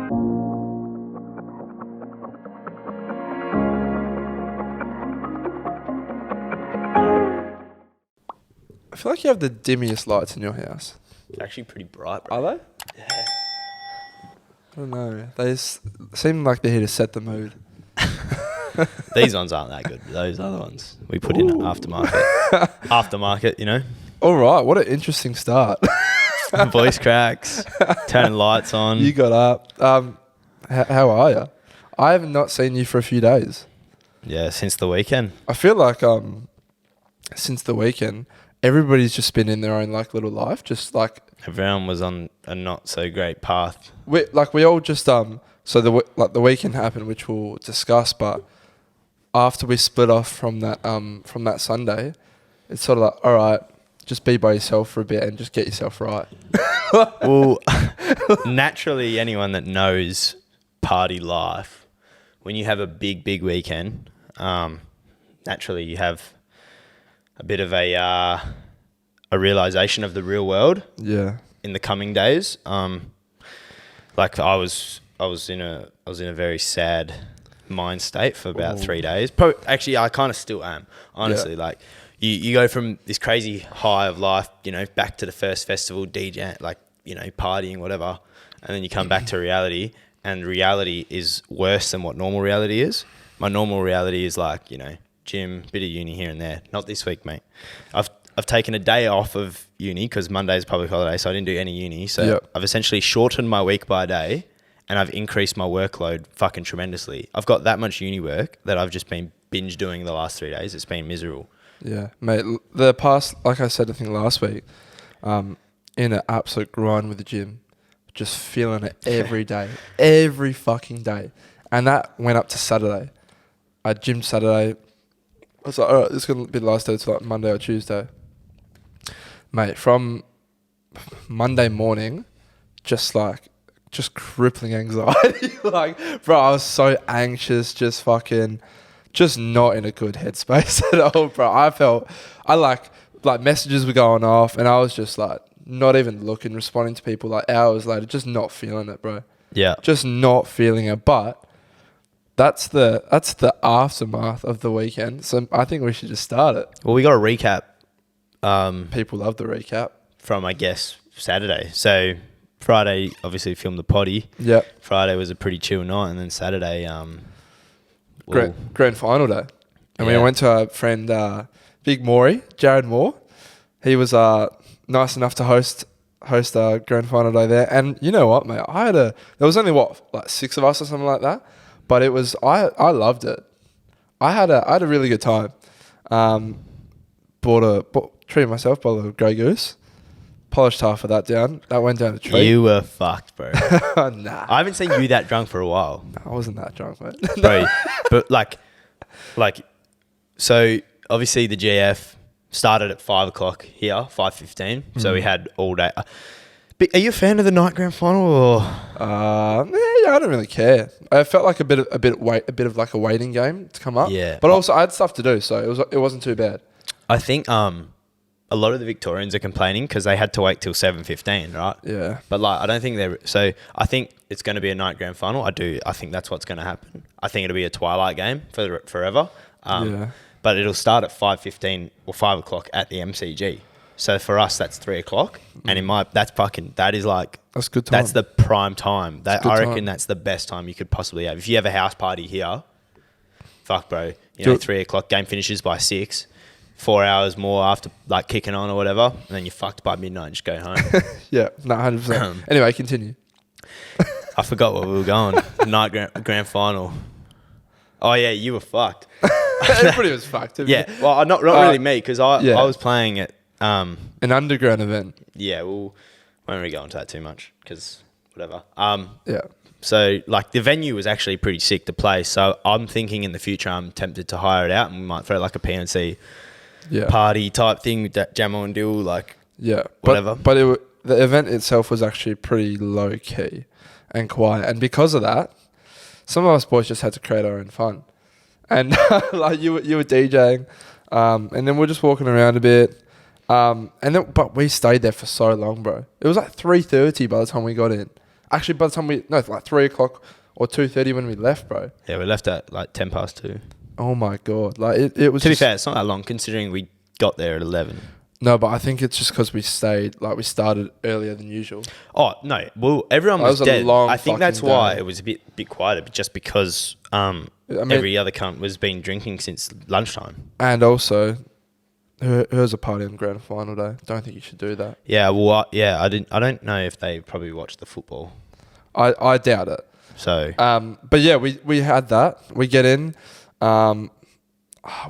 I feel like you have the dimmiest lights in your house. They're actually pretty bright, bro. Are they? Yeah. I don't know. They seem like they're here to set the mood. These ones aren't that good. Those other ones we put in aftermarket. Aftermarket, you know. All right. What an interesting start. Voice cracks. Turning lights on. You got up. How are you? I have not seen you for a few days. Yeah, since the weekend. I feel like since the weekend, everybody's just been in their own like little life. Just like Everyone was on a not so great path. we all just so the weekend happened, which we'll discuss. But after we split off from that Sunday, it's sort of like, all right, just be by yourself for a bit and just get yourself right. Well, naturally, anyone that knows party life, when you have a big weekend, naturally you have a bit of a realization of the real world. Yeah. In the coming days, like I was in a very sad mind state for about 3 days. Actually, I kind of still am, honestly. Yeah. Like you go from this crazy high of life, you know, back to the first festival, DJ, like, you know, partying, whatever, and then you come back to reality, and reality is worse than what normal reality is. My normal reality is like, you know, gym, bit of uni here and there. Not this week, mate. I've taken a day off of uni because Monday's public holiday, so I didn't do any uni. So I've essentially shortened my week by a day, and I've increased my workload fucking tremendously. I've got that much uni work that I've just been binge doing the last 3 days. It's been miserable. Yeah, mate. The past, like I said, I think last week, in an absolute grind with the gym, just feeling it every day, every fucking day. And that went up to Saturday. I gymmed Saturday. I was like, all right, this is going to be the last day to like Monday or Tuesday. Mate, from Monday morning, just crippling anxiety. Like, bro, I was so anxious, just not in a good headspace at all, bro. I like messages were going off, and I was just like, not even looking, responding to people like hours later, just not feeling it, bro. Yeah. Just not feeling it. But that's the aftermath of the weekend. So I think we should just start it. Well, we got a recap. People love the recap. From, I guess, Saturday. So Friday, obviously, filmed the potty. Yep. Friday was a pretty chill night, and then Saturday, grand final day. And we went to our friend, Big Maury, Jared Moore. He was nice enough to host grand final day there. And you know what, mate? There was only like 6 of us or something like that. But it was, I loved it. I had a really good time. Treated myself, bottle of Grey Goose. Polished half of that down. That went down a treat. You were fucked, bro. Nah. I haven't seen you that drunk for a while. I wasn't that drunk, mate. Bro, but like, so obviously the GF started at 5 o'clock here, 5:15. So we had all day. But are you a fan of the night grand final or? Yeah, I don't really care. I felt like a bit of like a waiting game to come up. Yeah. But also I had stuff to do, so it wasn't too bad. I think a lot of the Victorians are complaining because they had to wait till 7:15, right? Yeah. But like, I don't think so I think it's going to be a night grand final. I think that's what's going to happen. I think it'll be a twilight game for forever. But it'll start at 5:15 or 5 o'clock at the MCG. So for us, that's 3 o'clock. And that's good time. That's the prime time. I reckon that's the best time you could possibly have. If you have a house party here, fuck, bro. 3 o'clock, game finishes by 6. 4 hours more after like kicking on or whatever, and then you're fucked by midnight and just go home. Yeah, no, 100%. Anyway, continue. I forgot where we were going. Night grand final. Oh yeah, you were fucked. Everybody was fucked. Yeah, well, not really me, because I was playing at an underground event. Yeah, well, I won't really go into that too much because whatever. Yeah. So like the venue was actually pretty sick to play. So I'm thinking in the future I'm tempted to hire it out and we might throw like a PNC party type thing with that Jamo and Dill, like whatever. But the event itself was actually pretty low key and quiet, and because of that, some of us boys just had to create our own fun. And like you were DJing, and then we're just walking around a bit, but we stayed there for so long, bro. It was like 3:30 by the time we got in, Actually, by the time like 3 o'clock or 2:30 when we left, bro. Yeah, we left at like 2:10. Oh my God. Like it was To be fair, it's not that long considering we got there at 11. No, but I think it's just because we started earlier than usual. Oh, no. Well, everyone was dead. I think that's why it was a bit quieter, but just because every other cunt was been drinking since lunchtime. And also, there was a party on the grand final day. Don't think you should do that. Yeah, well, I don't know if they probably watched the football. I doubt it. So, but yeah, we had that. We get in. What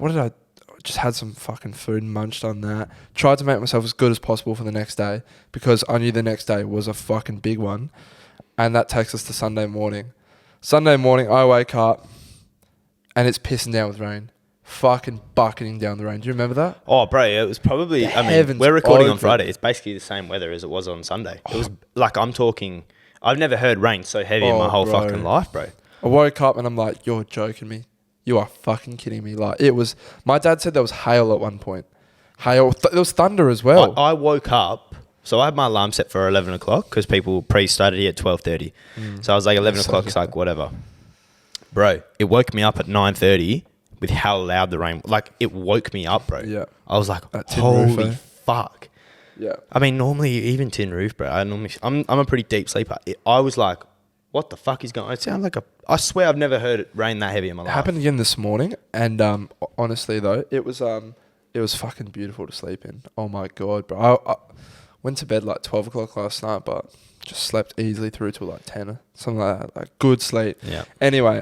did I? Just had some fucking food and munched on that. Tried to make myself as good as possible for the next day because I knew the next day was a fucking big one. And that takes us to Sunday morning. Sunday morning, I wake up and it's pissing down with rain. Fucking bucketing down the rain. Do you remember that? Oh, bro, it was probably... we're recording on Friday. It's basically the same weather as it was on Sunday. It was like, I'm talking... I've never heard rain so heavy in my whole fucking life, bro. I woke up and I'm like, you're joking me. You are fucking kidding me. Like, it was... My dad said there was hail at one point. Hail. There was thunder as well. I woke up... So I had my alarm set for 11 o'clock because people pre-started here at 12:30. So I was like, 11 o'clock, it's like, whatever. Bro, it woke me up at 9:30 with how loud the rain... Like, it woke me up, bro. Yeah. I was like, holy fuck. Yeah. I mean, normally, even tin roof, bro, I'm a pretty deep sleeper. I was like, what the fuck is going on? It sounds like I swear I've never heard it rain that heavy in my life. It happened again this morning, and honestly though, it was fucking beautiful to sleep in. Oh my God, bro. I went to bed like 12 o'clock last night, but just slept easily through till like 10 or something like that. Like good sleep. Yeah. Anyway,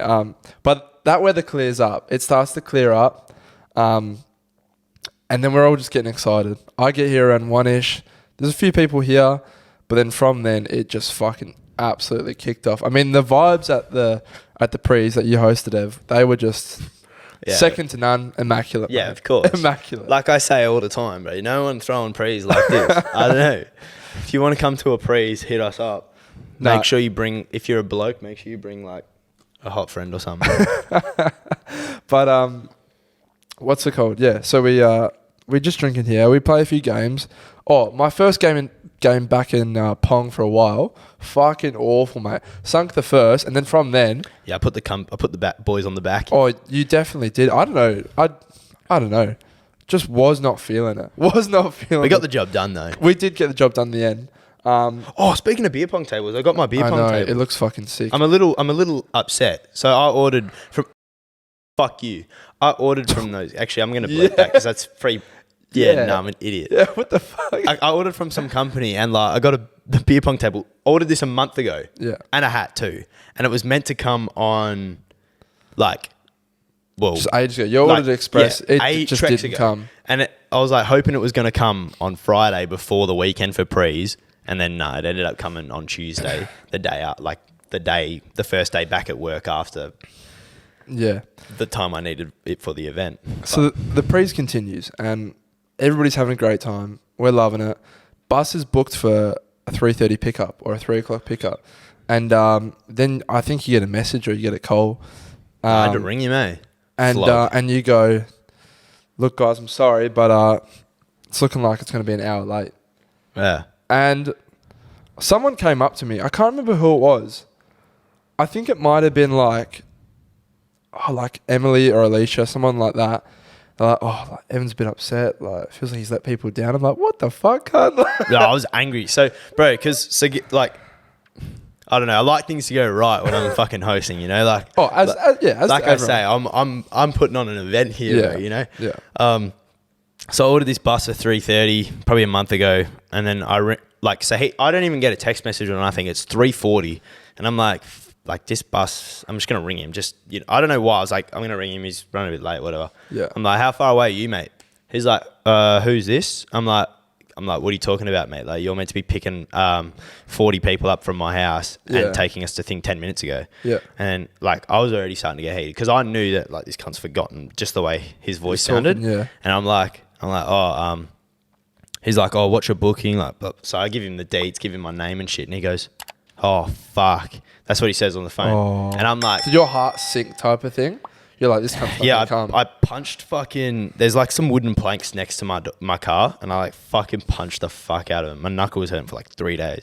but that weather clears up. It starts to clear up, and then we're all just getting excited. I get here around 1-ish. There's a few people here, but then from then it just fucking absolutely kicked off. I mean, the vibes at the prees that you hosted, Ev, they were just second to none. Immaculate. Yeah, mate. of course. Immaculate. Like I say all the time, bro. No one throwing prees like this. I don't know. If you want to come to a prees, hit us up. Make sure you bring, if you're a bloke, make sure you bring like a hot friend or something. But what's it called? Yeah. So we just drink in here. We play a few games. Oh, my first game back in Pong for a while. Fucking awful, mate. Sunk the first, and then from then... Yeah, I put the boys on the back. Oh, you definitely did. I don't know. I don't know. Just was not feeling it. We got the job done, though. We did get the job done in the end. Speaking of beer pong tables, I got my beer pong table. It looks fucking sick. I'm a little upset. So I ordered from... Fuck you. I ordered from those... Actually, I'm going to bleep that because that's free... Yeah, no, I'm an idiot. Yeah, what the fuck? I ordered from some company and like I got the beer pong table. Ordered this a month ago. Yeah. And a hat too. And it was meant to come on like, well. Just ages ago. You ordered Express. Yeah, it just didn't come. And I was like hoping it was going to come on Friday before the weekend for prees. And then no, it ended up coming on Tuesday, the day out, like the first day back at work after. Yeah. The time I needed it for the event. So the prees continues and everybody's having a great time. We're loving it. Bus is booked for a 3:30 pickup or a 3 o'clock pickup. And then I think you get a message or you get a call. I had to ring you, mate. And you go, look, guys, I'm sorry, but it's looking like it's going to be an hour late. Yeah. And someone came up to me. I can't remember who it was. I think it might have been like Emily or Alicia, someone like that. They're like, Evan's a bit upset. Like, feels like he's let people down. I'm like, what the fuck, cunt? No, I was angry. So, bro, I don't know. I like things to go right when I'm fucking hosting. You know, like, as I say, I'm putting on an event here, bro, you know. Yeah. So I ordered this bus for 3:30 probably a month ago, and then I don't even get a text message or nothing. It's 3:40, and I'm like this bus, I'm just going to ring him. Just, you know, I don't know why. I was like, I'm going to ring him. He's running a bit late, whatever. Yeah. I'm like, how far away are you, mate? He's like, who's this? I'm like, what are you talking about, mate? Like, you're meant to be picking 40 people up from my house and taking us to 10 minutes ago. Yeah. And like, I was already starting to get heated because I knew that like this cunt's forgotten just the way his voice sounded. Yeah. And I'm like, he's like, oh, what's your booking? Like, so I give him the dates, give him my name and shit. And he goes, oh, fuck. That's what he says on the phone. Oh. And I'm like... Did your heart sink type of thing? You're like, this can't fucking come. I punched fucking... There's like some wooden planks next to my car and I like fucking punched the fuck out of him. My knuckle was hurting for like 3 days.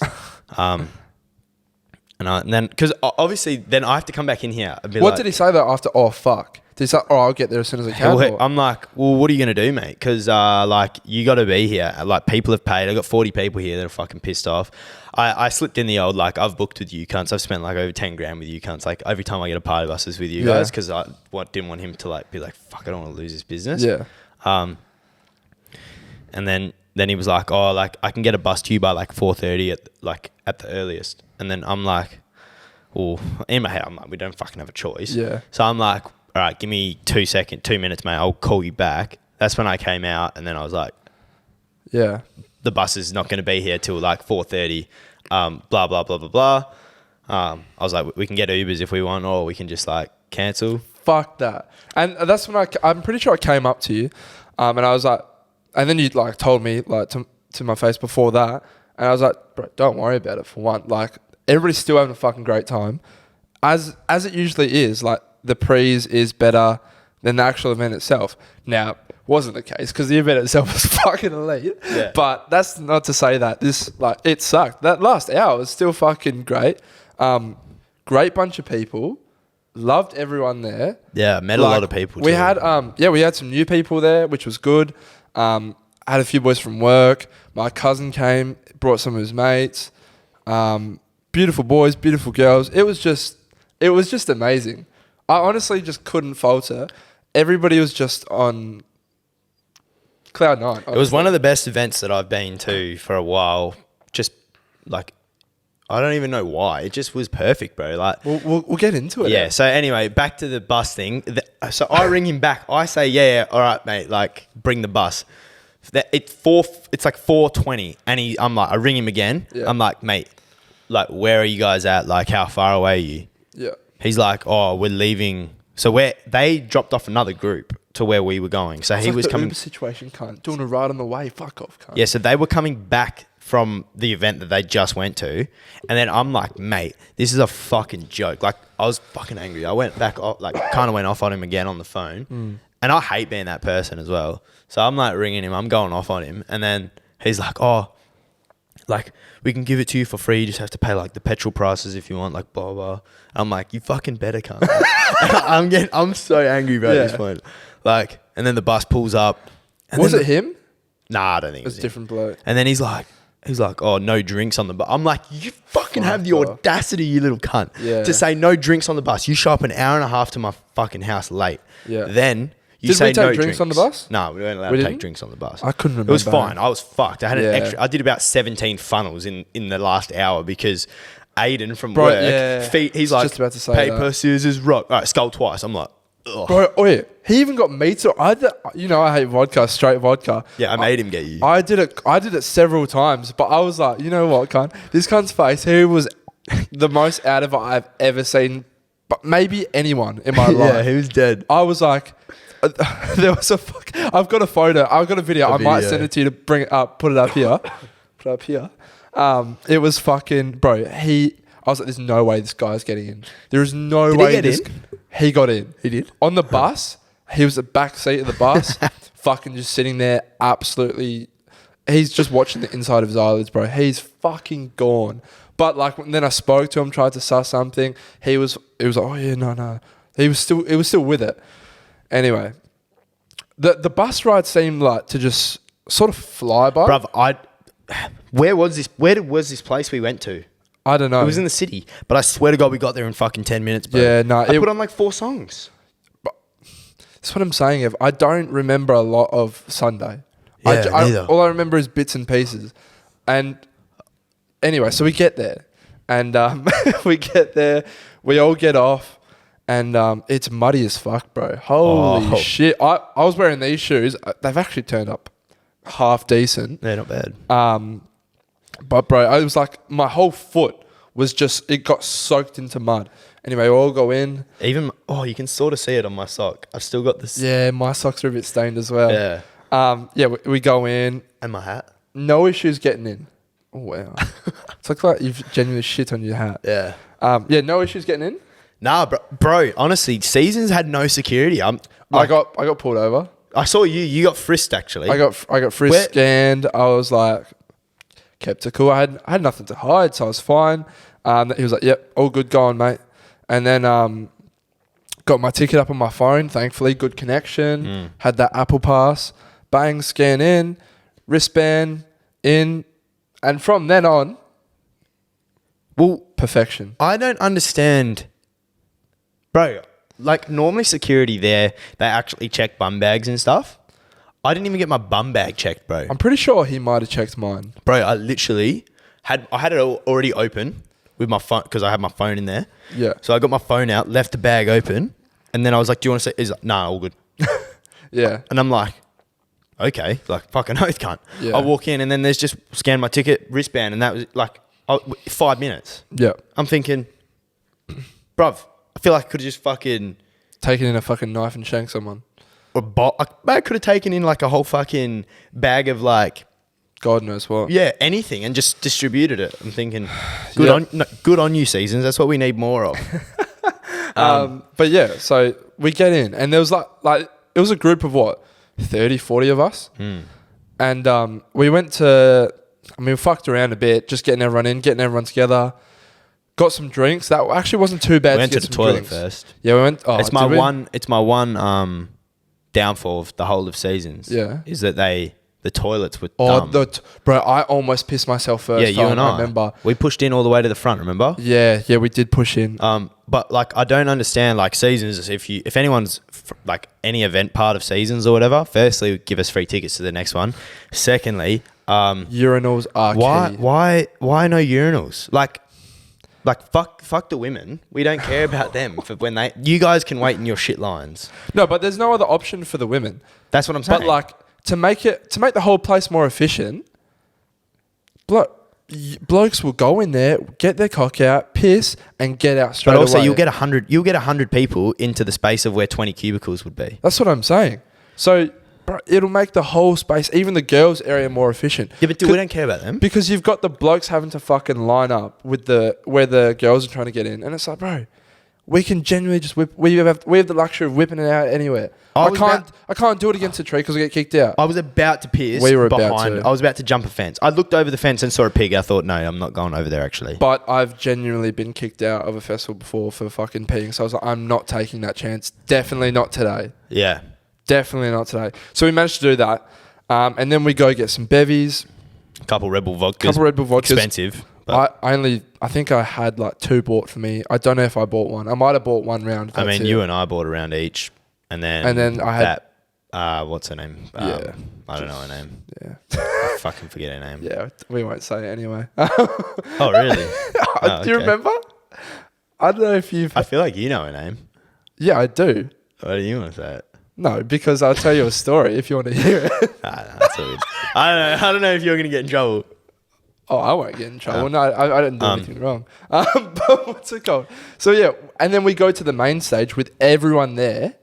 And then, because obviously, then I have to come back in here. And be What did he say though after? Oh fuck! Did he say, "Oh, I'll get there as soon as I can"? I'm like, well, what are you gonna do, mate? Because like, you got to be here. Like, people have paid. I got 40 people here that are fucking pissed off. I slipped in the old, like, I've booked with you cunts. I've spent like over 10 grand with you cunts. Like, every time I get a party bus is with you guys, because I didn't want him to like be like, fuck, I don't want to lose his business. Yeah. And then he was like, oh, like, I can get a bus to you by like 4:30 at the earliest. And then I'm like, well, in my head, I'm like, we don't fucking have a choice. Yeah. So I'm like, all right, give me 2 minutes, mate. I'll call you back. That's when I came out, and then I was like, yeah, the bus is not going to be here till like 4:30. Blah blah blah blah blah. I was like, we can get Ubers if we want, or we can just like cancel. Fuck that. And that's when I'm pretty sure I came up to you, and I was like, and then you like told me like to my face before that, and I was like, bro, don't worry about it for one. Like, everybody's still having a fucking great time, as it usually is. Like, the prees is better than the actual event itself. Now, wasn't the case because the event itself was fucking elite. Yeah. But that's not to say that this, like, it sucked. That last hour was still fucking great. Great bunch of people. Loved everyone there. Yeah, met a lot of people too. We had some new people there, which was good. Had a few boys from work. My cousin came, brought some of his mates. Beautiful boys, beautiful girls. It was just amazing. I honestly just couldn't falter. Everybody was just on cloud nine. Honestly. It was one of the best events that I've been to for a while. Just like, I don't even know why. It just was perfect, bro. Like, we'll get into it. Yeah. So anyway, back to the bus thing. So I ring him back. I say, yeah, all right, mate. Like, bring the bus. It's like 4:20, and I'm like, I ring him again. Yeah. I'm like, mate, like, where are you guys at? Like, how far away are you? Yeah. He's like, oh, we're leaving. So they dropped off another group to where we were going. So it's he like was the coming. Uber situation, cunt. Doing a ride on the way. Fuck off, cunt. Yeah. So they were coming back from the event that they just went to, and then I'm like, mate, this is a fucking joke. Like, I was fucking angry. I went back off, like, kind of went off on him again on the phone, and I hate being that person as well. So I'm like ringing him, I'm going off on him, and then he's like, oh, like, we can give it to you for free. You just have to pay like the petrol prices if you want, like, blah blah. I'm like, you fucking better come. I'm so angry about this point. Like, and then the bus pulls up. Was it him? Nah, I don't think it was a different bloke. And then he's like, oh, no drinks on the bus. I'm like, you fucking have the audacity, you little cunt, to say no drinks on the bus. You show up an hour and a half to my fucking house late. Yeah. Then you say no drinks. Did we take drinks on the bus? No, we weren't allowed to take drinks on the bus. I couldn't remember. It was fine. I was fucked. I had an extra. I did about 17 funnels in the last hour because Aiden from work, he's like, just about to say paper, scissors, rock. All right, skull twice. I'm like, ugh. Bro, oh yeah, he even got me to. I hate vodka, straight vodka. Yeah, I made him get you. I did it several times, but I was like, you know what, cunt? This cunt's face, he was the most out of it I've ever seen, but maybe anyone in my life. Yeah, he was dead. I was like, there was I've got a photo. I've got a video. I might send it to you to bring it up. Put it up here. Put it up here. It was fucking, bro. I was like, there's no way this guy's getting in. There is no way. Did he get in? He got in. He did? On the bus. He was the back seat of the bus. Fucking just sitting there absolutely. He's just watching the inside of his eyelids, bro. He's fucking gone. But like, then I spoke to him, tried to suss something. He was like, oh yeah, no. He was still with it. Anyway, the bus ride seemed like to just sort of fly by. Bruv, where was this place we went to? I don't know. It was in the city, but I swear to God, we got there in fucking 10 minutes, bro. Yeah, no. I put on like 4 songs. That's what I'm saying, Ev. I don't remember a lot of Sunday. Yeah, all I remember is bits and pieces. And anyway, so we get there. And we all get off. And it's muddy as fuck, bro. Holy shit. I was wearing these shoes. They've actually turned up half decent. They're not bad. But bro, I was like, my whole foot was just, it got soaked into mud. Anyway, we all go in. Even, you can sort of see it on my sock. I've still got this. Yeah, my socks are a bit stained as well. Yeah. We go in. And my hat. No issues getting in. Oh, wow. It's like you've genuinely shit on your hat. Yeah. No issues getting in? Nah, bro, honestly, Seasons had no security. I got pulled over. I saw you. You got frisked, actually. I got frisked, and I was like, kept it cool. I had nothing to hide, so I was fine. He was like, yep, all good, go on, mate. And then got my ticket up on my phone, thankfully, good connection. Had that Apple Pass. Bang, scan in, wristband in. And from then on, Well, perfection. I don't understand. Bro, like normally security there, they actually check bum bags and stuff. I didn't even get my bum bag checked, bro. I'm pretty sure he might have checked mine. Bro, I literally had it already open with my phone because I had my phone in there. Yeah. So I got my phone out, left the bag open, and then I was like, "Do you want to say?" He's like, "Nah, all good." Yeah. And I'm like, "Okay, like fucking oath, cunt." Yeah. I walk in and then there's just scan my ticket, wristband, and that was like 5 minutes. Yeah. I'm thinking, bruv, I feel like I could have just fucking Taking in a fucking knife and shank someone. I could have taken in like a whole fucking bag of like, God knows what. yeah, anything and just distributed it. I'm thinking, good on you, Seasons. That's what we need more of. But yeah, so we get in and there was like it was a group of what, 30, 40 of us. And we went to, we fucked around a bit, just getting everyone in, getting everyone together. Got some drinks. That actually wasn't too bad. We went to the some toilet drinks. first. Yeah, we went. Oh, It's my one downfall of the whole of Seasons. Yeah. Is that the toilets were dumb. Bro, I almost pissed myself first. Yeah, you and I remember. We pushed in all the way to the front, remember? Yeah, we did push in. But like I don't understand like Seasons. If anyone's like any event part of Seasons or whatever, firstly give us free tickets to the next one. Secondly, urinals are key. why no urinals? Like fuck the women. We don't care about them for when you guys can wait in your shit lines. No, but there's no other option for the women. That's what I'm saying. But like to make the whole place more efficient, blokes will go in there, get their cock out, piss, and get out straight away. But also you'll get 100 people into the space of where 20 cubicles would be. That's what I'm saying. So, bro, it'll make the whole space, even the girls' area, more efficient. Yeah, but we don't care about them. Because you've got the blokes having to fucking line up with where the girls are trying to get in, and it's like, bro, we can genuinely just whip. We have the luxury of whipping it out anywhere. I can't do it against a tree because I get kicked out. I was about to piss. We were behind. I was about to jump a fence. I looked over the fence and saw a pig. I thought, no, I'm not going over there actually. But I've genuinely been kicked out of a festival before for fucking peeing. So I was like, I'm not taking that chance. Definitely not today. Yeah. Definitely not today. So we managed to do that. And then we go get some bevies. A couple Red Bull vodkas. Expensive. I think I had like 2 bought for me. I don't know if I bought one. I might have bought one round. I mean, you and I bought a round each. And then I had that, what's her name? Yeah. I don't know her name. Yeah. I fucking forget her name. Yeah, we won't say it anyway. Oh, really? Do you remember? I don't know if you've... I feel like you know her name. Yeah, I do. Why do you want to say it? No, because I'll tell you a story if you want to hear it. That's all good. I don't know if you're going to get in trouble. Oh, I won't get in trouble. No, I didn't do anything wrong. But what's it called? So, yeah, and then we go to the main stage with everyone there.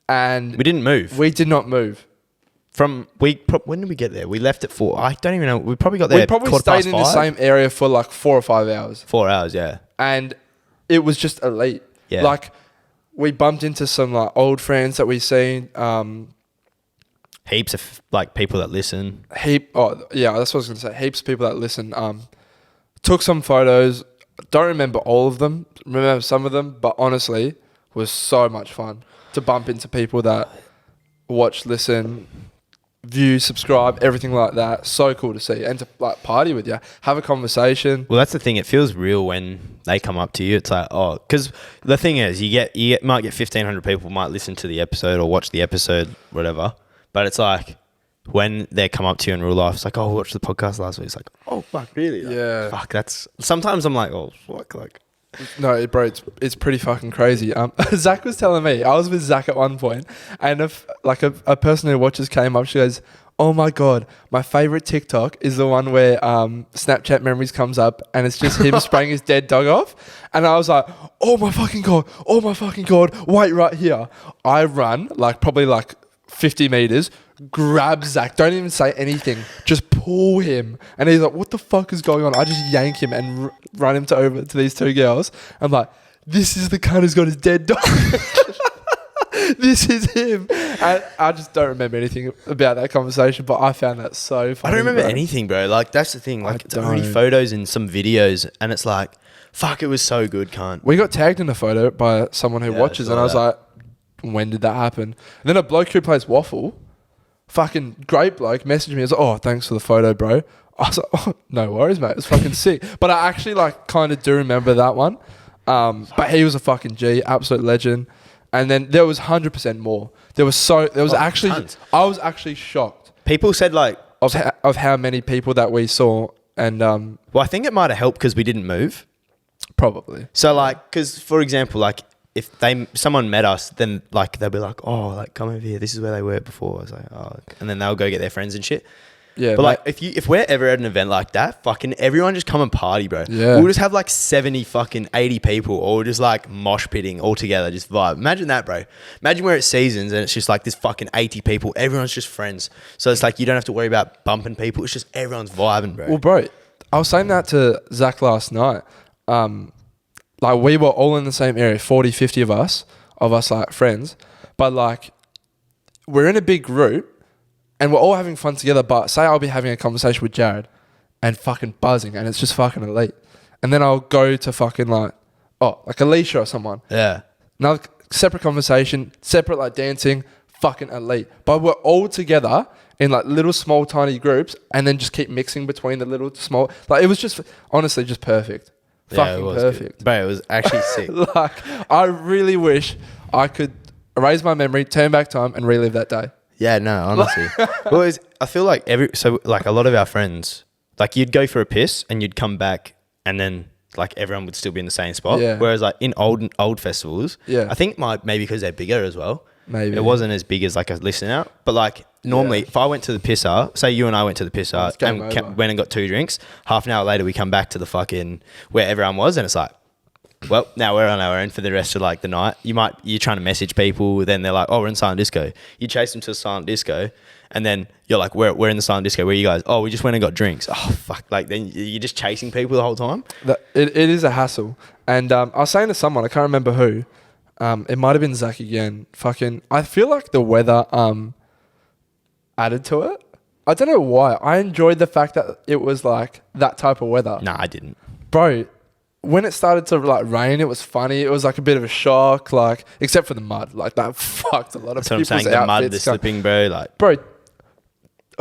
And... We didn't move. We did not move. When did we get there? We left at 4. I don't even know. We probably got there. We probably stayed in the same area for like 4 or 5 hours. 4 hours, yeah. And it was just elite. Yeah. Like, we bumped into some like old friends that we seen. Heaps of like people that listen. That's what I was going to say. Heaps of people that listen. Took some photos. Don't remember all of them. Remember some of them, but honestly, was so much fun to bump into people that watch, listen, view, subscribe, everything like that. So cool to see and to like party with you, have a conversation. Well, that's the thing. It feels real when they come up to you. It's like, oh, because the thing is, you might get 1,500 people might listen to the episode or watch the episode, whatever. But it's like when they come up to you in real life, it's like, oh, I watched the podcast last week. It's like, oh, fuck, really? Like, yeah. Fuck, that's... Sometimes I'm like, oh, fuck, like... No, bro, it's pretty fucking crazy. Zach was telling me, I was with Zach at one point, and a person who watches came up, she goes, oh my God, my favorite TikTok is the one where Snapchat memories comes up and it's just him spraying his dead dog off. And I was like, oh my fucking God, wait right here. I run probably 50 meters, grab Zach, don't even say anything, just pull him. And he's like, what the fuck is going on? I just yank him and run him over to these 2 girls. I'm like, this is the cunt who's got his dead dog. this is him. And I just don't remember anything about that conversation, but I found that so funny. I don't remember bro. anything, bro. Like, that's the thing. Like, it's only don't. photos and some videos, and it's like, fuck, it was so good, cunt. We got tagged in a photo by someone who Yeah, watches, I saw and I was that. like, when did that happen? And then a bloke who plays waffle, fucking great bloke, messaged me. He was like, oh, thanks for the photo, bro. I was like, oh, no worries, mate. It was fucking sick. But I actually like kind of do remember that one. But he was a fucking G, absolute legend. And then there was 100% more. There was actually, tons. I was actually shocked People said, like, of how many people that we saw. And well, I think it might have helped because we didn't move. probably. So, like, because, for example, like, if someone met us, then, like, they'll be like, oh, like, come over here. This is where they were before. I was like, oh. And then they'll go get their friends and shit. Yeah. But like, if we're ever at an event like that, fucking everyone just come and party, bro. Yeah. We'll just have like 70 fucking 80 people, or just like mosh pitting all together, just vibe. Imagine that, bro. Imagine we're at Seasons and it's just like this fucking 80 people. Everyone's just friends. So it's like you don't have to worry about bumping people. It's just everyone's vibing, bro. Well, bro, I was saying that to Zach last night. Like we were all in the same area, 40, 50 of us like friends. But like we're in a big group and we're all having fun together. But say I'll be having a conversation with Jared and fucking buzzing and it's just fucking elite. And then I'll go to fucking like Alicia or someone. Yeah. Another separate conversation, separate like dancing, fucking elite. But we're all together in like little small tiny groups and then just keep mixing between the little small, like it was just honestly just perfect. Yeah, it Fucking was perfect. good. Bro, it was actually sick. Like I really wish I could erase my memory, turn back time and relive that day. Yeah, no, honestly. Well, I feel like like a lot of our friends, like you'd go for a piss and you'd come back and then like everyone would still be in the same spot. Yeah. Whereas like in old festivals, Yeah. I think maybe because they're bigger as well. Maybe. It wasn't as big as like a listen out. But like normally if I went to the pisser, say you and I went to the pisser It's game and over. went and got 2 drinks, half an hour later we come back to the fucking where everyone was and it's like, well, now we're on our own for the rest of like the night. You're trying to message people, then they're like, oh, we're in silent disco. You chase them to the silent disco and then you're like, we're in the silent disco. Where are you guys? Oh, we just went and got drinks. Oh, fuck. Like then you're just chasing people the whole time. It is a hassle. And I was saying to someone, I can't remember who, it might have been Zach again. Fucking, I feel like the weather added to it. I don't know why. I enjoyed the fact that it was like that type of weather. Nah, I didn't. Bro, when it started to like rain, it was funny. It was like a bit of a shock, like except for the mud. Like that fucked a lot of That's what I'm people's saying. The mud, the outfits. slipping, bro. Like, Bro,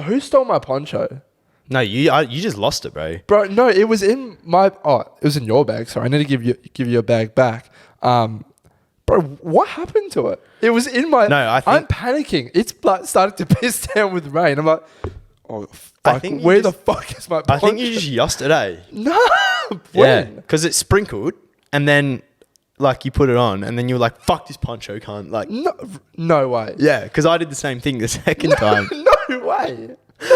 who stole my poncho? no, you just lost it, bro. Bro, no, it was in my. Oh, it was in your bag. Sorry, I need to give you a bag back. Bro, what happened to it? It was in my. No, I'm panicking. It's like started to piss down with rain. I'm like, oh I fuck, think you where the just- fuck is my poncho? I think you just yossed it, eh? No, Yeah, when? because it sprinkled and then like you put it on and then you were like, fuck this poncho, cunt. Like, No way. yeah, because I did the same thing the second time. No way.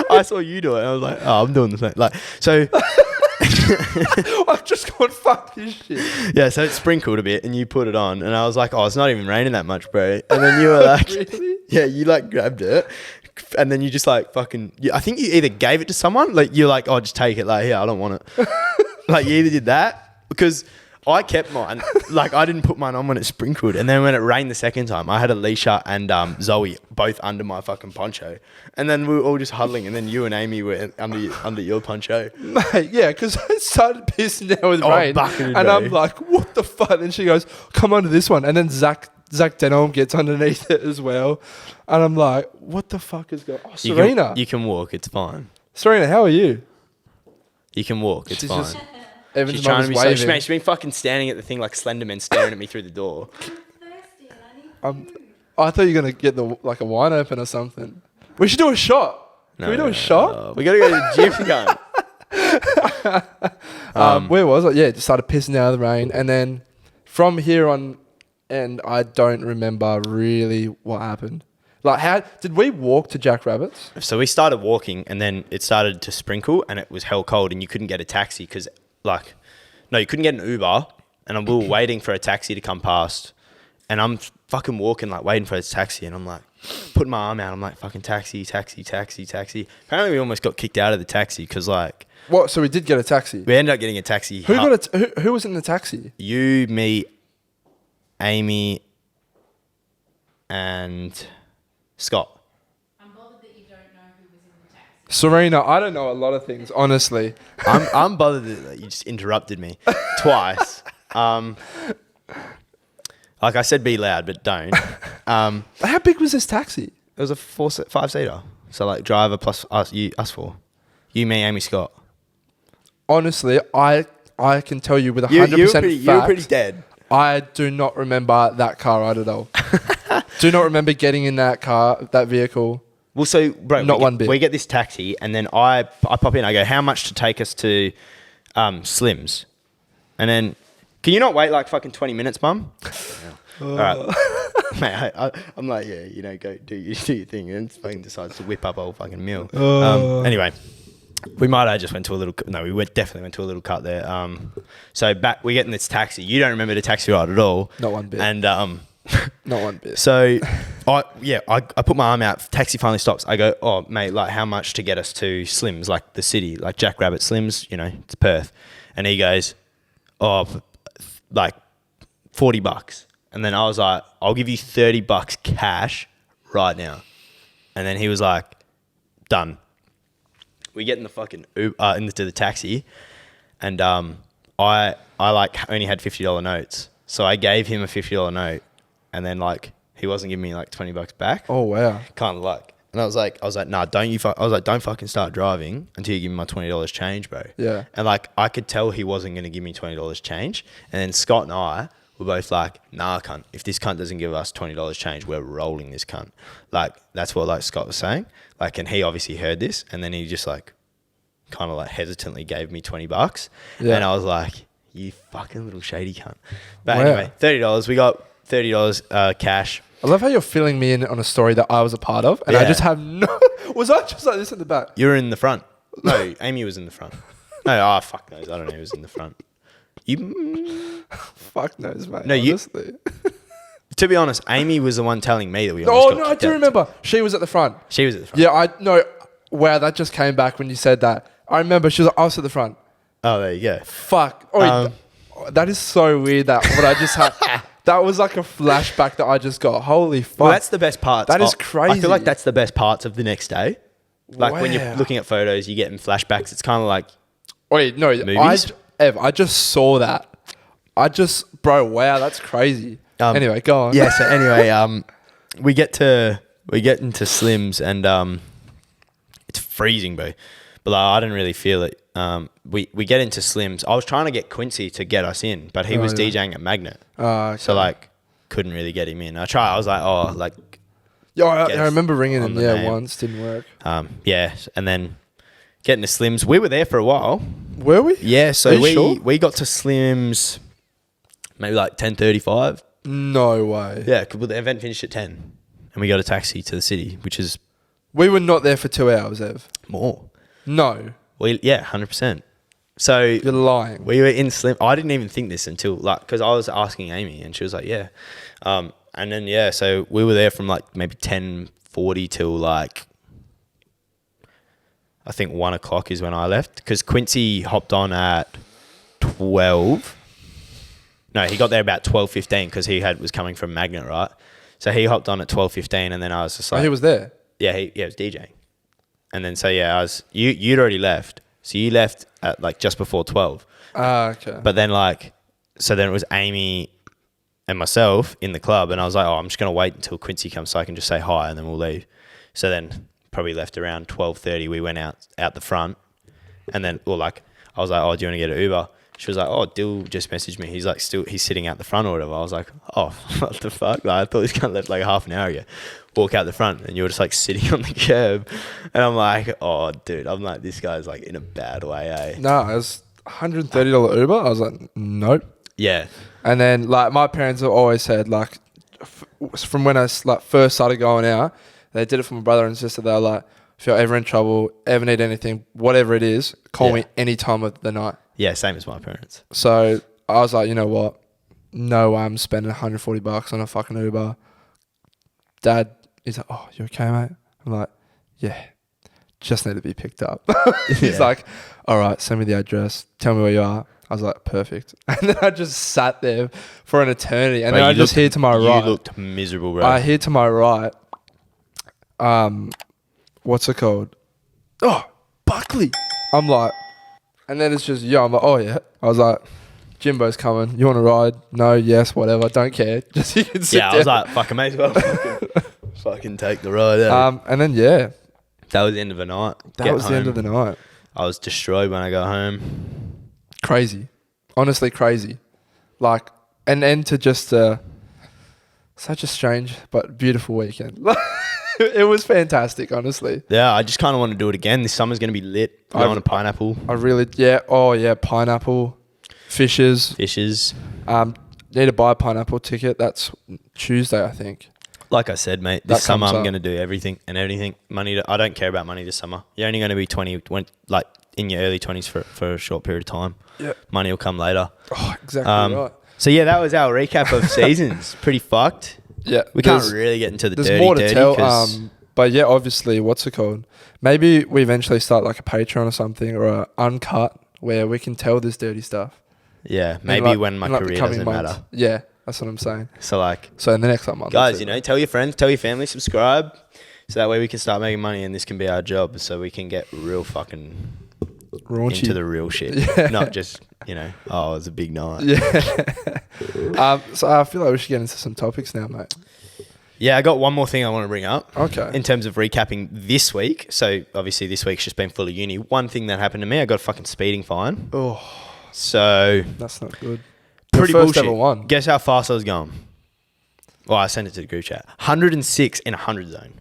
I saw you do it and I was like, oh, I'm doing the same. Like, so I've just gone, fuck this shit. yeah, so it sprinkled a bit and you put it on and I was like, oh, it's not even raining that much, bro. And then you were like, Really? yeah, you like grabbed it and then you just like fucking, I think you either gave it to someone, like you're like, oh, just take it. Like, here, I don't want it. Like you either did that because I kept mine. Like I didn't put mine on when it sprinkled. And then when it rained the second time, I had Alicia and Zoe both under my fucking poncho. And then we were all just huddling and then you and Amy were under your poncho. Mate, yeah, because it started pissing down with rain. bucketed, And bro. I'm like, what the fuck? And she goes, come under this one. And then Zach Denholm gets underneath it as well. And I'm like, what the fuck is going on? Oh, Serena. You can walk. It's fine. Serena, how are you? You can walk. It's She's fine. just- Evan's She's mum trying is to be so... waving. She's been fucking standing at the thing like Slenderman staring at me through the door. I'm thirsty and I need food. I thought you were going to get like a wine open or something. We should do a shot. Can we do a shot? We got to go to the gym, cunt. Where was it? Yeah, it just started pissing down the rain. And then from here on, and I don't remember really what happened. Like, how did we walk to Jack Rabbit's? So we started walking and then it started to sprinkle and it was hell cold and you couldn't get a taxi because like, no, you couldn't get an Uber and we were waiting for a taxi to come past and I'm fucking walking like waiting for a taxi and I'm like putting my arm out. I'm like fucking taxi. Apparently we almost got kicked out of the taxi because like. What? So we did get a taxi. We ended up getting a taxi. Who was in the taxi? You, me, Amy, and Scott. I'm bothered that you don't know who was in the taxi. Serena, I don't know a lot of things, honestly. I'm bothered that you just interrupted me twice. Like I said, be loud, but don't. How big was this taxi? It was a 5-seater. So like driver plus us four. You, me, Amy, Scott. Honestly, I can tell you with 100% You were pretty dead. I do not remember that car ride at all. Do not remember getting in that car, that vehicle. Well, so bro, Not one bit. We get this taxi, and then I pop in. I go, how much to take us to Slim's? And then, can you not wait like fucking 20 minutes, mum? All right, mate. I'm like, yeah, you know, go do your thing, and fucking decides to whip up a whole fucking meal. Anyway. We might have just went to a little... No, definitely went to a little cut there. So we get in this taxi. You don't remember the taxi ride at all. Not one bit. And not one bit. So I put my arm out. Taxi finally stops. I go, oh, mate, like how much to get us to Slim's, like the city, like Jackrabbit Slim's, you know, it's Perth. And he goes, oh, like $40. And then I was like, I'll give you $30 cash right now. And then he was like, done. We get in the fucking into the taxi, and I like only had $50 notes, so I gave him a $50 note, and then like he wasn't giving me like $20 back. Oh wow! Kind of luck. And I was like, nah, don't fucking start driving until you give me my $20 change, bro. Yeah. And like I could tell he wasn't gonna give me $20 change, and then Scott and I were both like, nah, cunt. If this cunt doesn't give us $20 change, we're rolling this cunt. Like that's what like Scott was saying. Like, and he obviously heard this, and then he just like kind of like hesitantly gave me $20. Yeah. And I was like, you fucking little shady cunt. But Wow. anyway, $30. We got $30 cash. I love how you're filling me in on a story that I was a part of, and I Yeah. just have no... Was I just like this at the back? You were in the front. No, Amy was in the front. No, fuck knows. I don't know who was in the front. You... Fuck knows, mate. No, honestly. To be honest, Amy was the one telling me that we Oh, almost got no, I kicked do out. remember. She was at the front. She was at the front. Yeah, no. Wow, that just came back when you said that. I remember she was like, I was at the front. Oh, there you go. Fuck. Oh, that is so weird that what I just had. That was like a flashback that I just got. Holy fuck. Well, that's the best part. That is crazy. I feel like that's the best parts of the next day. Like when Wow. you're looking at photos, you get in flashbacks. It's kind of like... Wait, no. Movies? I just saw that. Bro, wow, that's crazy. Anyway, go on. Yeah, so anyway, we get into Slim's, and it's freezing, bro. But like, I didn't really feel it. We get into Slim's. I was trying to get Quincy to get us in, but he was yeah. DJing at Magnet. Okay. So like couldn't really get him in. I was like, oh, like Yeah, I guess remember ringing on him. the Yeah, name. once didn't work. yeah, and then getting to Slim's. We were there for a while. Were we? Yeah, Are so you sure? we got to Slim's maybe like 10:35. No way. Yeah, because the event finished at 10, and we got a taxi to the city, which is We were not there for 2 hours, Ev. more. No, 100%. So you're lying. we were in Slim. I didn't even think this until like because I was asking Amy, and she was like, yeah. And then yeah, so we were there from like maybe 10:40 till like I think 1 o'clock is when I left, because Quincy hopped on at 12. No, he got there about 12:15 because he was coming from Magnet, right? So he hopped on at 12:15, and then I was just like, He was there. yeah, he was DJing. And then so yeah, you'd already left. So you left at like just before 12. Ah, okay. But then like so then it was Amy and myself in the club, and I was like, oh, I'm just gonna wait until Quincy comes so I can just say hi and then we'll leave. So then probably left around 12:30. We went out the front, and then I was like, oh, do you want to get an Uber? She was like, oh, Dill just messaged me. He's like he's sitting out the front or whatever. I was like, oh, what the fuck? Like, I thought this guy left like half an hour ago. Walk out the front, and you were just like sitting on the curb, and I'm like, oh, dude, I'm like, this guy's like in a bad way, eh? No, it was $130 Uber. I was like, nope. Yeah. And then like my parents have always said like, from when I like first started going out, they did it for my brother and sister. They were like, if you're ever in trouble, ever need anything, whatever it is, call me any time of the night. Yeah, same as my parents. So I was like, you know what? No way I'm spending $140 on a fucking Uber. Dad, he's like, oh, you okay, mate? I'm like, yeah, just need to be picked up. He's Yeah. like, all right, send me the address. Tell me where you are. I was like, perfect. And then I just sat there for an eternity. And Bro, then I you just looked- hear to my right. You looked miserable, bro. I hear to my right, what's it called? Oh, Buckley. I'm like, and then it's just, I'm like, oh yeah. I was like, Jimbo's coming. You want to ride? No, yes, whatever. Don't care. Just you can sit yeah, down. I was like, fuck, I may as well fucking take the ride out. And then, yeah, That was the end of the night. that was the end of the night. I was destroyed when I got home. Crazy. Honestly, crazy. Like, and then to just such a strange but beautiful weekend. It was fantastic, honestly. Yeah, I just kind of want to do it again. This summer's going to be lit. Going to Pineapple. I really, yeah. Oh, yeah. Pineapple, fishes. Fishes. Need to buy a pineapple ticket. That's Tuesday, I think. Like I said, mate, this That summer comes I'm up. going to do everything and anything. I don't care about money this summer. You're only going to be 20, like in your early 20s for a short period of time. Yeah. Money will come later. Oh, exactly right. So yeah, that was our recap of seasons. Pretty fucked. Yeah. We can't really get into the There's dirty, more to dirty, tell. 'cause- But yeah, obviously, what's it called? Maybe we eventually start like a Patreon or something, or a uncut where we can tell this dirty stuff. yeah, In, maybe like- when my in, like, the career coming doesn't months. matter. Yeah, that's what I'm saying. So like, So in the next month, guys, tell your friends, tell your family, subscribe, so that way we can start making money and this can be our job, so we can get real fucking raunchy. into the real shit, Yeah. not just oh, it was a big night. Yeah. So I feel like we should get into some topics now, mate. Yeah, I got one more thing I want to bring up. Okay. In terms of recapping this week, so obviously this week's just been full of uni. One thing that happened to me, I got a fucking speeding fine. Oh, So that's not good. pretty Your first bullshit. ever one. Guess how fast I was going? Well, I sent it to the group chat. 106 in a 100 zone.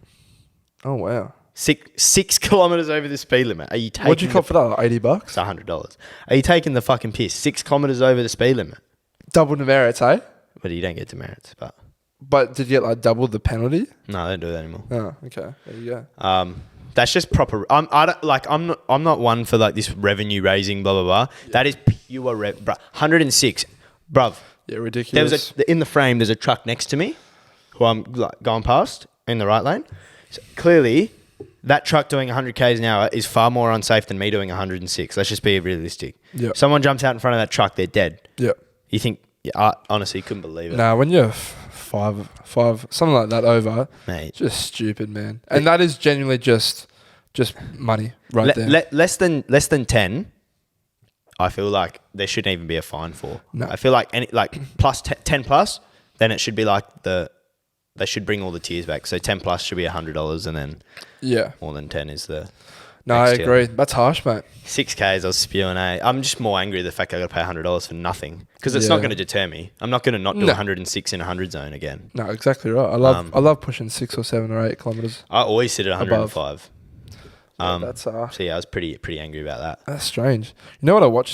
Oh wow. 6 kilometers over the speed limit. Are you taking? What'd you cop for that? Like $80? It's $100. Are you taking the fucking piss? 6 kilometers over the speed limit. Double demerits, eh? But you don't get demerits. But did you get like double the penalty? No, they don't do that anymore. Oh, okay. There you go. That's just proper. I'm not one for like this revenue raising blah blah blah. Yeah. That is pure bruh. 106, bruv. Yeah, ridiculous. In the frame. There's a truck next to me, who I'm like going past in the right lane. So clearly, that truck doing 100 k's an hour is far more unsafe than me doing 106. Let's just be realistic. Yeah. Someone jumps out in front of that truck, they're dead. Yeah. You think? Yeah, I honestly couldn't believe it. Nah, when you're five, something like that over, Mate. just stupid, man. And that is genuinely just money right there. Less than 10. I feel like there shouldn't even be a fine for. No. I feel like plus 10 plus, then it should be like they should bring all the tiers back. So 10 plus should be $100, and then Yeah. more than 10 is the. No, I next tier. agree. That's harsh, mate. 6Ks, I was spewing. I'm just more angry at the fact I got to pay $100 for nothing, because it's Yeah. not going to deter me. I'm not going to not do No. 106 in a 100 zone again. No, exactly right. I love pushing 6 or 7 or 8 kilometers. I always sit at 105. That's So yeah, I was pretty angry about that. that's strange. You know what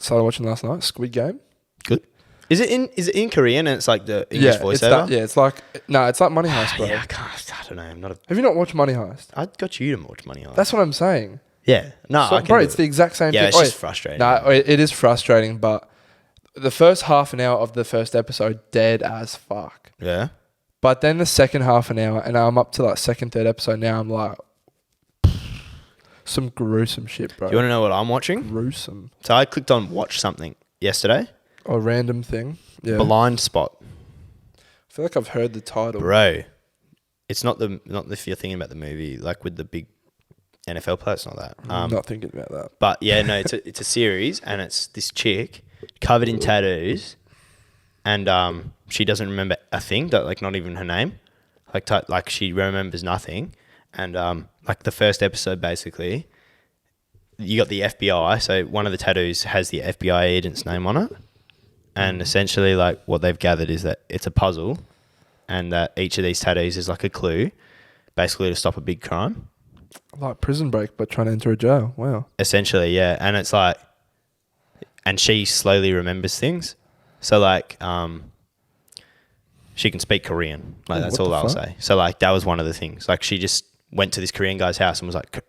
started watching last night? Squid Game. Good. Is it in Korean and it's like the English voiceover? It's that, it's like Money Heist, bro. Yeah, I don't know. I'm not. Have you not watched Money Heist? I got you to watch Money Heist. That's what I'm saying. Yeah. No, So, I can bro, do it's it. the exact same Yeah, thing. it's just frustrating. No, it is frustrating, but the first half an hour of the first episode, dead as fuck. Yeah. But then the second half an hour, and I'm up to like second, third episode now, I'm like, some gruesome shit, bro. You want to know what I'm watching? Gruesome. So I clicked on watch something yesterday. A random thing. Yeah. Blind Spot. I feel like I've heard the title. Bro. It's not if you're thinking about the movie, like with the big NFL player, it's not that. I'm not thinking about that. But yeah, no, it's a series, and it's this chick covered in tattoos, and she doesn't remember a thing, like not even her name, like she remembers nothing, and like the first episode basically, you got the FBI, so one of the tattoos has the FBI agent's name on it, and essentially like what they've gathered is that it's a puzzle, and that each of these tattoos is like a clue, basically to stop a big crime. Like Prison Break, but trying to enter a jail. Wow. Essentially, yeah. And it's like, and she slowly remembers things. So like, she can speak Korean. Like, that's what all the I'll fuck? say. So like, that was one of the things. Like, she just went to this Korean guy's house and was like,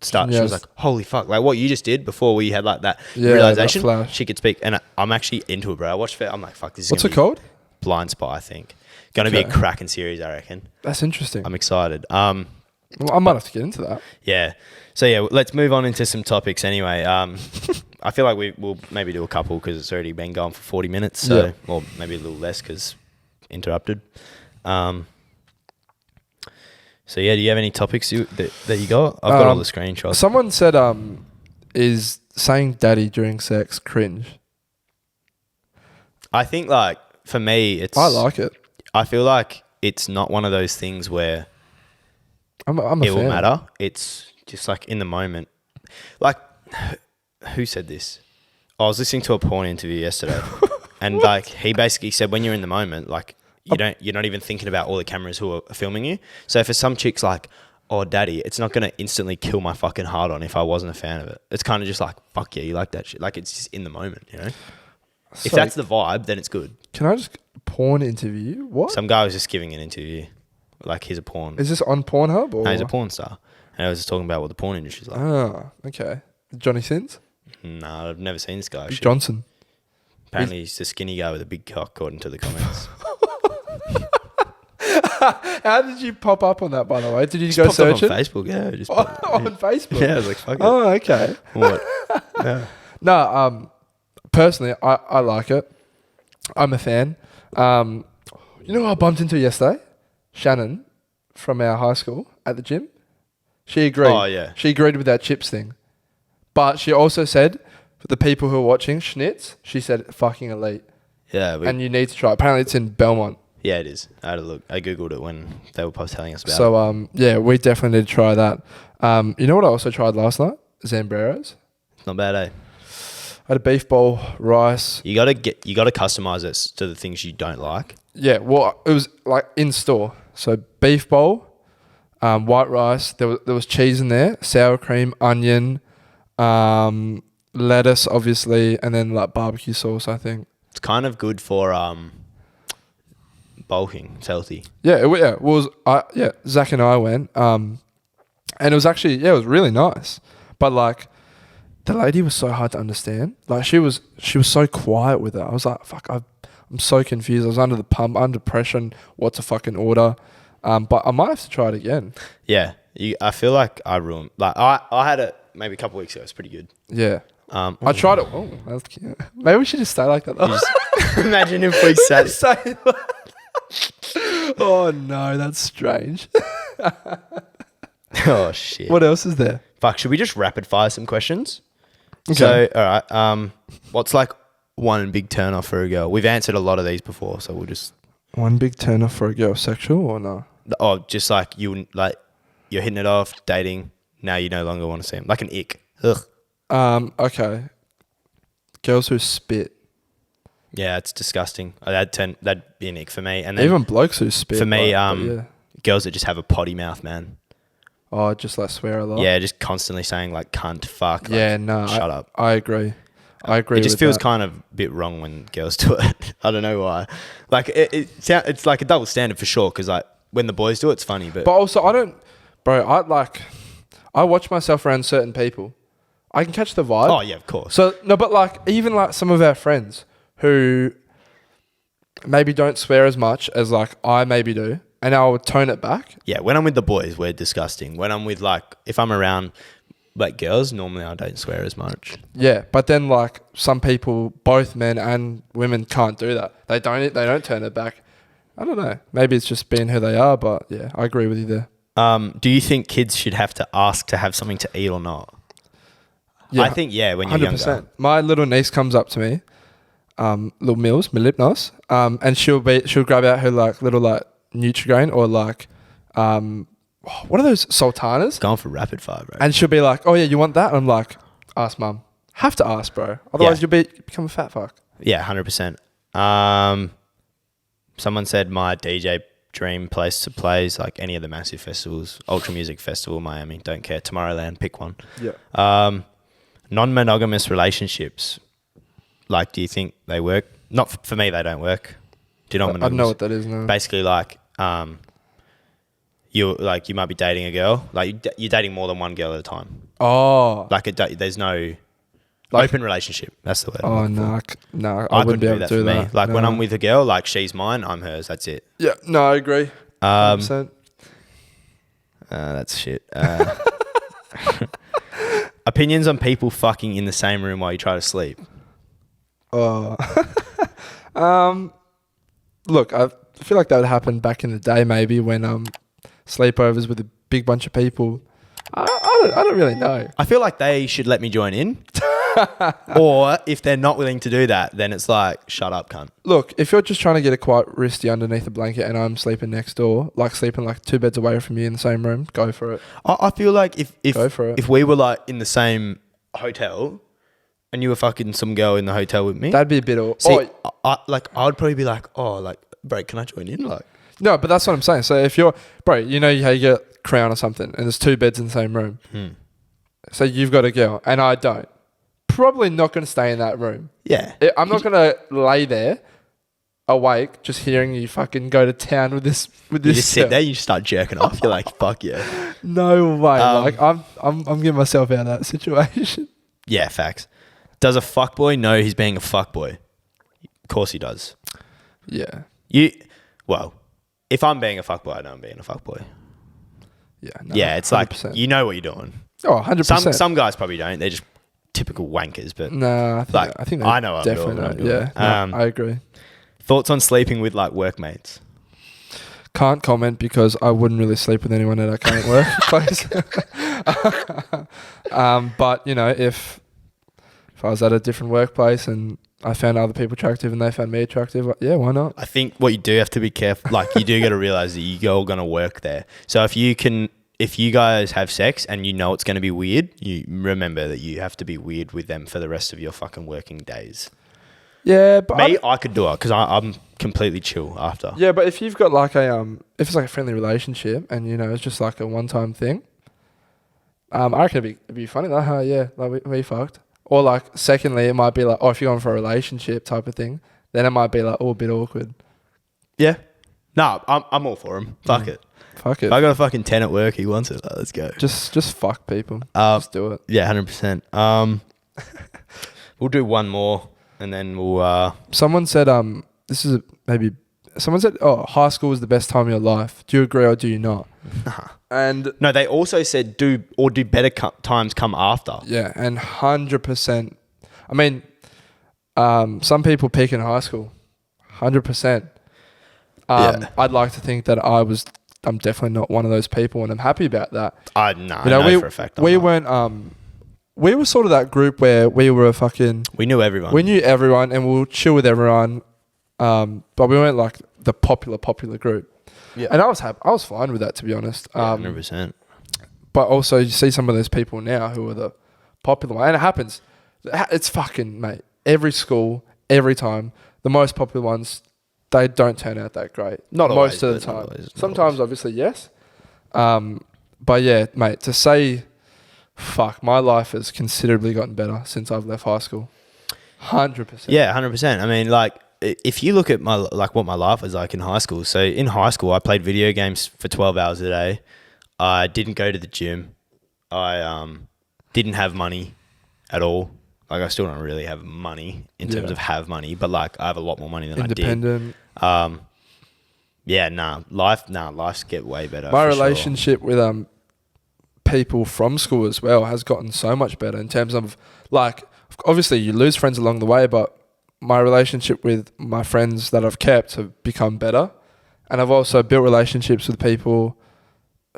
she was like, holy fuck. Like what you just did before we had like that realization, that flash. she could speak. And I'm actually into it, bro. I watched it. I'm like, fuck, this is What's gonna it be called? Blind Spot, I think. Gonna be a Okay. cracking series, I reckon. That's interesting. I'm excited. Well, I might have to get into that. Yeah. So yeah, let's move on into some topics anyway. I'm I feel like we'll maybe do a couple because it's already been going for 40 minutes. So, or maybe a little less because interrupted. So yeah, do you have any topics that you got? I've got all the screenshots. Someone said, is saying daddy during sex cringe? I think like for me, it's. I like it. I feel like it's not one of those things where I'm a it will fan. matter. It's just like in the moment. Like, who said this? I was listening to a porn interview yesterday, and like he basically said, when you're in the moment, like you're not even thinking about all the cameras who are filming you. So for some chicks like, oh daddy, it's not gonna instantly kill my fucking heart on if I wasn't a fan of it. It's kind of just like, fuck yeah, you like that shit. Like it's just in the moment, you know. If that's the vibe, then it's good. Can I just porn interview? What? Some guy was just giving an interview, like he's a porn. Is this on Pornhub or? No, he's a porn star, and I was just talking about what the porn industry's like. Ah, okay. Johnny Sins? Nah, I've never seen this guy. Shit. Johnson. Apparently, he's the skinny guy with a big cock, according to the comments. How did you pop up on that, by the way? Did you Just go popped up search it? on Facebook, yeah. Just On Facebook? Yeah, I was like, fuck it. Oh, okay. What? Yeah. No, personally, I like it. I'm a fan. You know who I bumped into yesterday? Shannon from our high school at the gym. She agreed. Oh, yeah. She agreed with that chips thing. But she also said, for the people who are watching, Schnitz, she said, fucking elite. Yeah, And you need to try it. Apparently it's in Belmont. yeah, it is. I had a look. I Googled it when they were telling us about it. So, yeah, we definitely need to try that. You know what I also tried last night? Zambreros. It's not bad, eh? I had a beef bowl, rice. You gotta customize it to the things you don't like. Yeah, well, it was like in store. So beef bowl, white rice. There was cheese in there, sour cream, onion, lettuce, obviously, and then like barbecue sauce. I think. It's kind of good for bulking. It's healthy. Yeah, it was. Zach and I went, and it was actually it was really nice. But like, the lady was so hard to understand. Like she was so quiet with it. I was like, fuck, I'm so confused. I was under the pump, under pressure, and what to fucking order. But I might have to try it again. Yeah, I feel like I ruined. Like I had it maybe a couple of weeks ago. It's pretty good. Yeah. I tried it. Oh, that's cute. Maybe we should just stay like that. Imagine if we sat. Oh no, that's strange. Oh shit. What else is there? Fuck, should we just rapid fire some questions? Okay. So, all right. What's like one big turn off for a girl? We've answered a lot of these before, so we'll just. One big turn off for a girl, sexual or no? Oh, just like you're hitting it off, dating. Now you no longer want to see him. Like an ick. Ugh. Okay. Girls who spit. Yeah, it's disgusting. That'd be an ick for me. And then Even blokes who spit. for me, yeah. girls that just have a potty mouth, man. Oh, just like swear a lot. Yeah, just constantly saying like cunt, fuck. Like, Yeah, no. shut up. I agree. I agree. It just with feels that. kind of a bit wrong when girls do it. I don't know why. Like it's like a double standard for sure. Because like when the boys do it, it's funny. But also, I watch myself around certain people. I can catch the vibe. oh yeah, of course. So no, but like even like some of our friends who maybe don't swear as much as like I maybe do, and I'll tone it back. Yeah, when I'm with the boys, we're disgusting. When I'm with if I'm around like girls, normally I don't swear as much. Yeah, but then like some people, both men and women, can't do that. They don't turn it back. I don't know. Maybe it's just being who they are, but yeah, I agree with you there. Do you think kids should have to ask to have something to eat or not? Yeah, I think when you're 100%. younger. My little niece comes up to me, little Mills, Milipnos, and she'll grab out her like little like Nutrigrain or like what are those sultanas? Going for rapid fire, bro. And she'll be like, "Oh yeah, you want that?" And I'm like, "Ask mum." Have to ask, bro. Otherwise, you'll become a fat fuck. Yeah, 100%. Someone said my DJ dream place to play is like any of the massive festivals, Ultra Music Festival, Miami. Don't care. Tomorrowland, pick one. Yeah. Non-monogamous relationships. Like, do you think they work? Not for me. They don't work. Do you know what I monogamous? don't know what that is. No. Basically, like, you might be dating a girl. Like, you're dating more than one girl at a time. Oh. Like, there's no open relationship. That's the word. Oh no, I I wouldn't be able to do for me. that. Like no. when I'm with a girl, like she's mine, I'm hers. That's it. Yeah. No, I agree. 100%. That's shit. Opinions on people fucking in the same room while you try to sleep. Oh. Look, I feel like that would happen back in the day, maybe when sleepovers with a big bunch of people. I don't really know. I feel like they should let me join in. Or if they're not willing to do that, then it's like, shut up, cunt. Look, if you're just trying to get a quiet wristy underneath a blanket and I'm sleeping next door, like sleeping like 2 beds away from you in the same room, go for it. I feel like Go for it. if we were like in the same hotel and you were fucking some girl in the hotel with me, That'd be a bit of... see, I would probably be like, bro, can I join in? Like, No, but that's what I'm saying. So if you're... Bro, you know how you get Crown or something and there's 2 beds in the same room. So you've got a girl and I don't. Probably not going to stay in that room. yeah. I'm not going to lay there awake just hearing you fucking go to town with this You just sit girl. there, you just start jerking off. You're like, fuck yeah. No way. Like I'm getting myself out of that situation. Yeah, facts. Does a fuckboy know he's being a fuckboy? Of course he does. Yeah. Well, if I'm being a fuckboy, I know I'm being a fuckboy. Yeah. No, Yeah, it's 100%. like, you know what you're doing. Oh, 100%. Some guys probably don't. They're just typical wankers, but No, I think they I know what I'm definitely doing, what I'm know. doing. Yeah, no, I agree. Thoughts on sleeping with like workmates? Can't comment because I wouldn't really sleep with anyone at our current workplace. But you know, if I was at a different workplace and I found other people attractive and they found me attractive, yeah, why not? I think what you do have to be careful. Like, you do got to realize that you're all going to work there. So if you guys have sex and you know it's going to be weird, you remember that you have to be weird with them for the rest of your fucking working days. Yeah, but I could do it because I'm completely chill after. yeah, but if you've got like if it's like a friendly relationship and you know it's just like a one-time thing, I reckon it'd be funny. Like, yeah, like we fucked. Or like, secondly, it might be like, if you're going for a relationship type of thing, then it might be like, a bit awkward. Yeah. No, I'm all for him. Fuck it. Fuck it. If I got a fucking 10 at work, he wants it. Like, let's go. Just fuck people. Just do it. Yeah, 100%. We'll do one more and then we'll... Someone said, someone said, high school was the best time of your life. Do you agree or do you not? And no, they also said do better times come after. yeah, and 100%. I mean, some people peak in high school. 100%. Yeah. I'd like to think that I'm definitely not one of those people, and I'm happy about that. I know for a fact. We weren't. We were sort of that group where we were we knew everyone. We knew everyone, and we'll chill with everyone. But we weren't like the popular group. Yeah. And I was happy. I was fine with that, to be honest. 100%. But also, you see some of those people now who are the popular one, and it happens. It's fucking, mate. Every school, every time, the most popular ones, they don't turn out that great. Not most always, of the but time. not always, not Sometimes, always. obviously, yes. But yeah, mate, to say, fuck, my life has considerably gotten better since I've left high school. 100%. Yeah, 100%. I mean, like, if you look at what my life was like in high school. So in high school, I played video games for 12 hours a day. I didn't go to the gym. I didn't have money at all. Like, I still don't really have money in terms of have money, but like, I have a lot more money than Independent. I did. Life's get way better. My for relationship with people from school as well has gotten so much better in terms of, like, obviously you lose friends along the way, but my relationship with my friends that I've kept have become better. And I've also built relationships with people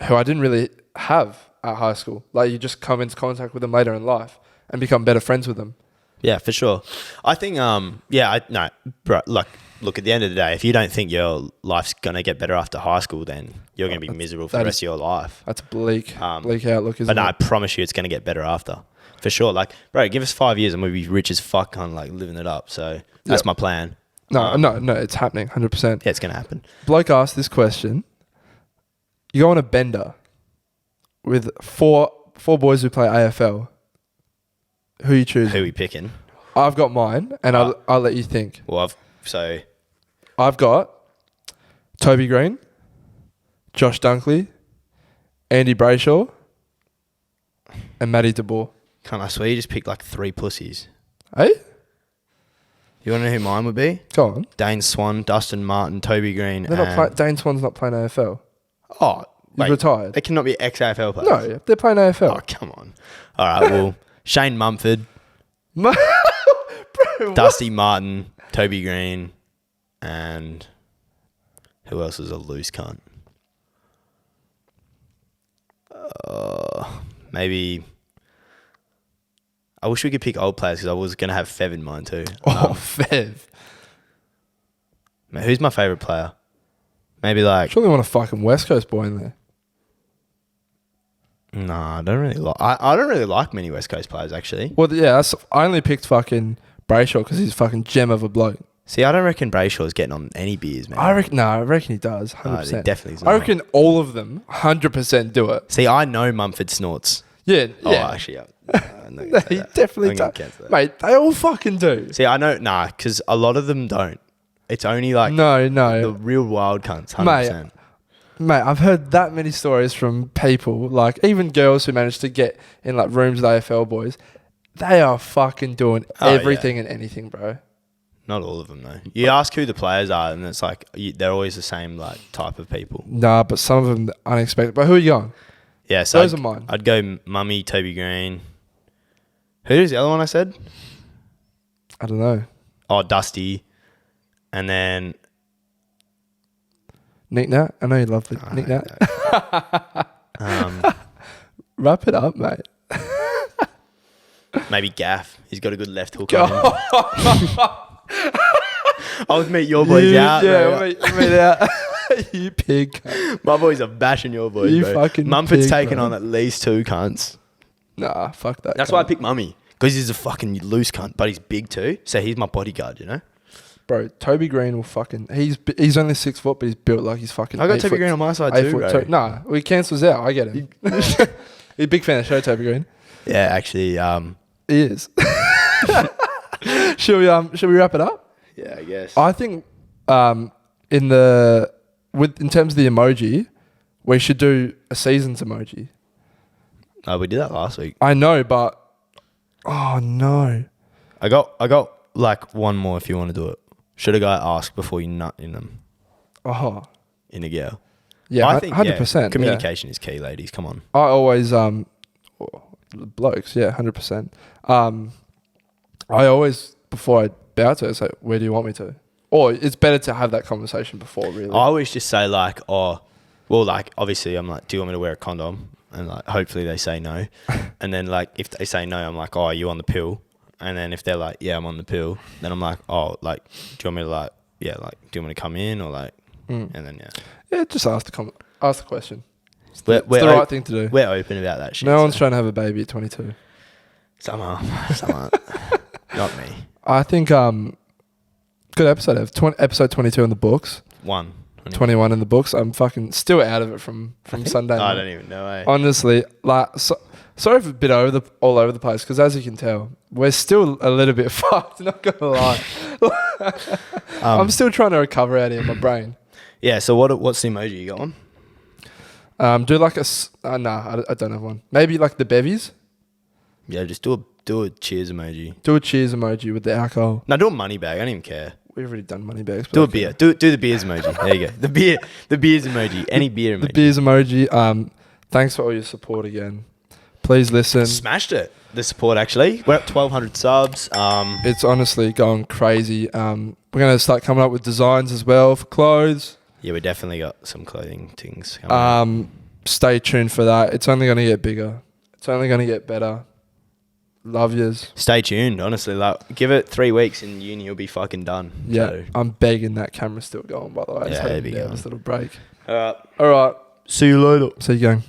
who I didn't really have at high school. Like, you just come into contact with them later in life and become better friends with them. Yeah, for sure. I think, bro, like, look, at the end of the day, if you don't think your life's going to get better after high school, then you're going to be miserable for the rest of your life. That's bleak outlook, isn't but no, I it? promise you it's going to get better after. For sure. Like, bro, give us 5 years and we'll be rich as fuck, kind of like living it up. So that's my plan. No, it's happening, 100%. Yeah, it's going to happen. Bloke asked this question. You go on a bender with four boys who play AFL. Who you choose? Who are we picking? I've got mine, and I'll let you think. Well, I've got Toby Green, Josh Dunkley, Andy Brayshaw, and Matty DeBoer. can't I swear you just picked like 3 pussies. Hey? You want to know who mine would be? Go on. Dane Swan, Dustin Martin, Toby Green. Dane Swan's not playing AFL. Oh, He's Wait, retired. They cannot be ex-AFL players. No, they're playing AFL. Oh, come on. All right, well, Shane Mumford, Bro, what? Dusty Martin, Toby Green, and who else is a loose cunt? Maybe... I wish we could pick old players because I was going to have Fev in mind too. Oh, Fev. Man, who's my favourite player? Maybe like... Surely want a fucking West Coast boy in there. Nah, I don't really like... I don't really like many West Coast players, actually. Well, yeah, I only picked fucking Brayshaw because he's a fucking gem of a bloke. See, I don't reckon Brayshaw's getting on any beers, man. I reckon he does, 100%. Oh, he definitely is I not. reckon all of them 100% do it. See, I know Mumford snorts. Yeah, Oh, yeah. actually, I'm not No, gonna say he that. definitely I'm gonna does. cancel that. Mate, they all fucking do. See, I know... Nah, because a lot of them don't. It's only like No. the real wild cunts, 100%. Mate, I've heard that many stories from people, like even girls who managed to get in like rooms with AFL boys. They are fucking doing Oh, everything and anything, bro. Not all of them, though. You ask who the players are, and it's like they're always the same like type of people. Nah, but some of them are unexpected. But who are you going? Yeah, so Those are mine. I'd go Mummy, Toby Green. Who's the other one I said? I don't know. Oh, Dusty. And then... Nick Nat? I know you love the Nick Nat. Wrap it up, mate. Maybe Gaff. He's got a good left hook on him. I'll meet your boys out. Yeah, mate. meet out. You pig. My boys are bashing your boys, You bro. fucking Mumford's pig, taken bro. on at least 2 cunts. Nah, fuck that. That's why I picked Mummy. Because he's a fucking loose cunt, but he's big too. So he's my bodyguard, you know? Bro, Toby Green will fucking... He's only 6 foot, but he's built like he's fucking... I got 8 Toby foot- Green on my side 8 too, foot bro. Nah, he cancels out. I get him. He's a big fan of the show, Toby Green. Yeah, actually, He is. Should we wrap it up? yeah, I guess. I think in terms of the emoji, we should do a seasons emoji. Oh, we did that last week. I know, but oh no. I got like one more if you want to do it. Should a guy ask before you nut in them? Oh. In a girl? Yeah, I think 100%. Yeah. communication is key, ladies. Come on. I always blokes, yeah, 100%. I always before I bow to it, say, where do you want me to? Or it's better to have that conversation before, really. I always just say like, oh, well, like obviously I'm like, do you want me to wear a condom? And like, hopefully they say no. And then like, if they say no, I'm like, oh, are you on the pill? And then if they're like, yeah, I'm on the pill, then I'm like, oh, like, do you want me to like, yeah, like, do you want me to come in or like, and then Yeah, just ask the question. It's We're the right thing to do. We're open about that shit. No one's trying to have a baby at 22. Some are. Not me. I think good episode. Episode 22 in the books. 21 in the books. I'm fucking still out of it from Sunday. I night. don't even know. Eh? Honestly, like, sorry for a bit all over the place because as you can tell, we're still a little bit fucked. Not gonna lie, I'm still trying to recover out here in my brain. Yeah. So what's the emoji you got on? Do like nah, I don't have one. Maybe like the bevies. Yeah, just do a cheers emoji. Do a cheers emoji with the alcohol. No, do a money bag. I don't even care. We've already done money bags. Do a okay. beer. Do the beers emoji. There you go. The beers emoji. Any beer emoji. The beers emoji. Thanks for all your support again. Please listen. Smashed it. The support actually. We're at 1,200 subs. It's honestly going crazy. We're gonna start coming up with designs as well for clothes. Yeah, we definitely got some clothing things coming up. Stay tuned for that. It's only gonna get bigger. It's only gonna get better. Love yous. Stay tuned. Honestly, like give it 3 weeks and uni you'll be fucking done. Yeah, So, I'm begging that camera's still going. By the way, Yeah, Just there having we go. this little break. all right. All right. See you later. See you going.